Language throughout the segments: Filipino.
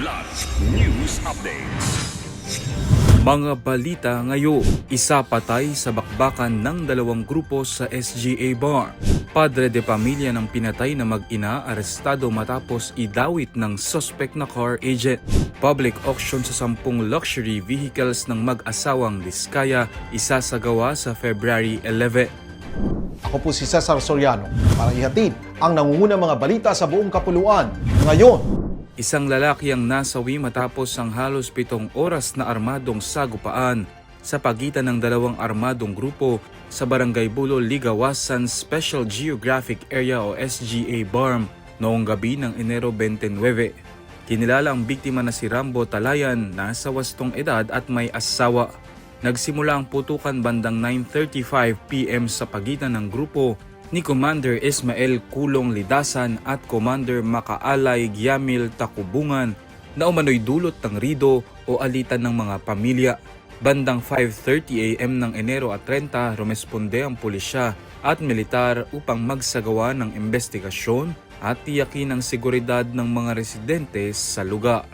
Kidlat News Updates. Mga balita ngayon, isa patay sa bakbakan ng dalawang grupo sa SGA Bar. Padre de pamilya ng pinatay na mag-ina arestado matapos idawit ng suspect na car agent. Public auction sa 10 luxury vehicles ng mag-asawang Diskaya isasagawa sa February 11. Ako po si Cesar Soriano para ihatid ang nangungunang mga balita sa buong kapuluan. Ngayon, Isang lalaki ang nasawi matapos ang halos 7 oras na armadong sagupaan sa pagitan ng dalawang armadong grupo sa Barangay Bulo, Ligawasan Special Geographic Area o SGA BARM noong gabi ng Enero 29. Kinilala ang biktima na si Rambo Talayan, nasa 8 edad at may asawa. Nagsimula ang putukan bandang 9:35 PM sa pagitan ng grupo ni Commander Ismael Kulong Lidasan at Commander Makaalay Gyamil Takubungan na umano'y dulot ng rido o alitan ng mga pamilya. Bandang 5:30 AM ng Enero at 30, rumesponde ang pulisya at militar upang magsagawa ng investigasyon at tiyakin ang seguridad ng mga residente sa lugar.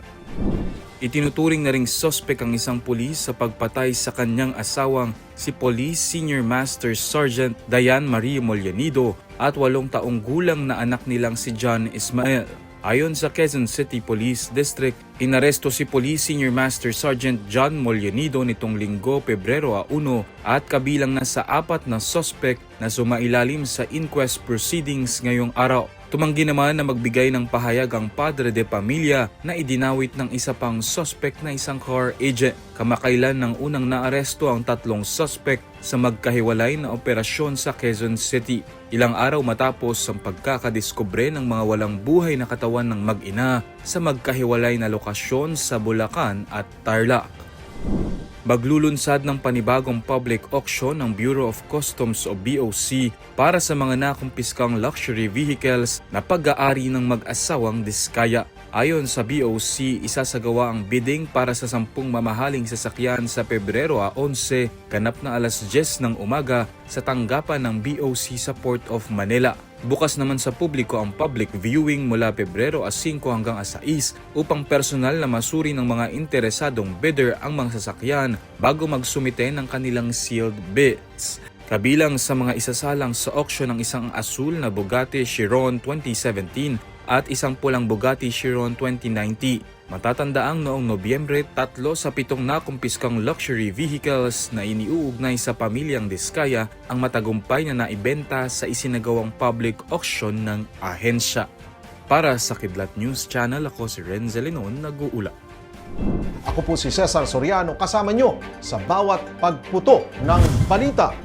Itinuturing na ring suspect ang isang pulis sa pagpatay sa kanyang asawang si Police Senior Master Sergeant Dayan Marie Mollanido at 8 taong gulang na anak nilang si John Ismael. Ayon sa Quezon City Police District, inaresto si Police Senior Master Sergeant John Mollanido nitong Linggo, Pebrero 1 at kabilang na sa 4 na suspect na sumailalim sa inquest proceedings ngayong araw. Tumanggi naman na magbigay ng pahayag ang padre de pamilya na idinawit ng isa pang suspect na isang car agent. Kamakailan ng unang naaresto ang 3 suspect sa magkahiwalay na operasyon sa Quezon City. Ilang araw matapos ang pagkakadiskubre ng mga walang buhay na katawan ng mag-ina sa magkahiwalay na lokasyon sa Bulacan at Tarlac. Maglulunsad ng panibagong public auction ng Bureau of Customs o BOC para sa mga nakumpiskang luxury vehicles na pag-aari ng mag-asawang Diskaya. Ayon sa BOC, isasagawa ang bidding para sa 10 mamahaling sasakyan sa Pebrero 11, ganap na alas 10 ng umaga sa tanggapan ng BOC sa Port of Manila. Bukas naman sa publiko ang public viewing mula Pebrero 5 hanggang 6 upang personal na masuri ng mga interesadong bidder ang mga sasakyan bago magsumite ng kanilang sealed bids. Kabilang sa mga isasalang sa auction ang isang asul na Bugatti Chiron 2017 at isang pulang Bugatti Chiron 2090. Matatandaang noong Nobyembre, 3 sa 7 nakumpiskang luxury vehicles na iniuugnay sa pamilyang Diskaya ang matagumpay na naibenta sa isinagawang public auction ng ahensya. Para sa Kidlat News Channel, ako si Renzel Linon, nag-uula. ako po si Cesar Soriano kasama nyo sa bawat pagputo ng balita.